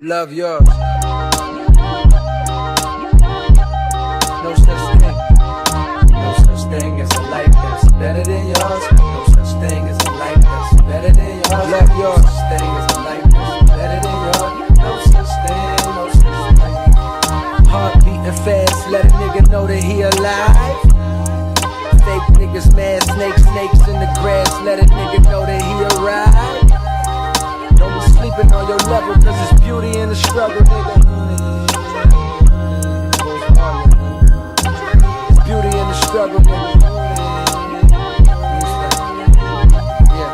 love yours. No such thing. No such thing as a life that's better than yours. No such thing as a life that's better than yours. Love yours. No such thing as a life that's better than yours. No such thing, no such thing. Heart beating fast, let a nigga know that he alive. Fake niggas mad, snakes in the grass, let a nigga know that he arrived. Don't be sleeping on your level, cause it's beauty in the struggle, nigga. It's beauty in the struggle, nigga. Yeah.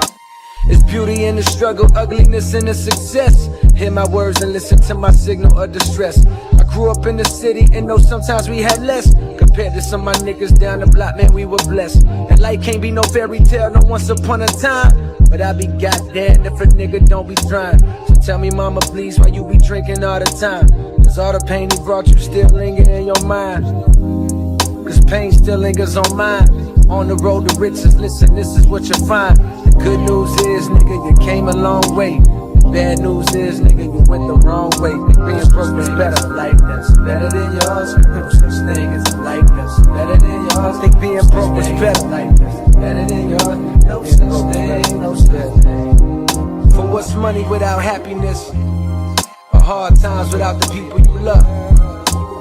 It's beauty in the struggle, ugliness in the success. Hear my words and listen to my signal of distress. I grew up in the city and know sometimes we had less. Compared to some of my niggas down the block, man, we were blessed. And life can't be no fairy tale, no once upon a time. But I be goddamn if a nigga don't be trying. So tell me, mama, please, why you be drinking all the time? Cause all the pain he brought you still linger in your mind. Cause pain still lingers on mine. On the road to riches, listen, this is what you'll find. The good news is, nigga, you came a long way. The bad news is, nigga, you went the wrong way. Being broke is better, life that's better than yours. No such thing as a life that's better than yours. Think being broke is better, life that's better than yours. No such thing, no such thing. For what's money without happiness? Or hard times without the people you love?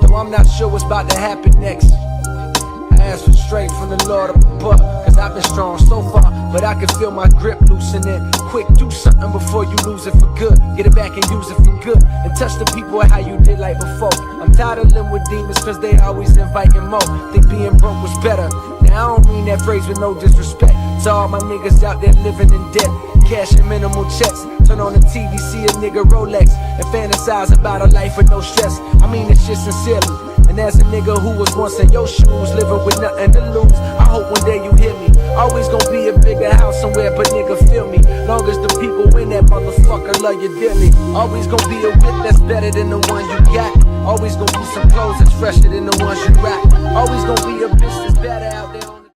Though I'm not sure what's about to happen next, I ask for strength from the Lord up above. Cause I've been strong so far, but I can feel my grip loosening. Quick, do something before you lose it for good. Get it back and use it for good. And touch the people how you did like before. I'm tired of living with demons cause they always inviting more. Think being broke was better. Now I don't mean that phrase with no disrespect to all my niggas out there living in debt. Cashing minimal checks. Turn on the TV, see a nigga Rolex, and fantasize about a life with no stress. I mean this shit sincerely. And as a nigga who was once in your shoes, living with nothing to lose, I hope one day you hear me. Always gonna be a bigger house somewhere, but nigga feel me. Long as the people in that motherfucker love you dearly. Always gonna be a whip that's better than the one you got. Always gonna be some clothes that's fresher than the ones you rock. Always gonna be a bitch that's better out there.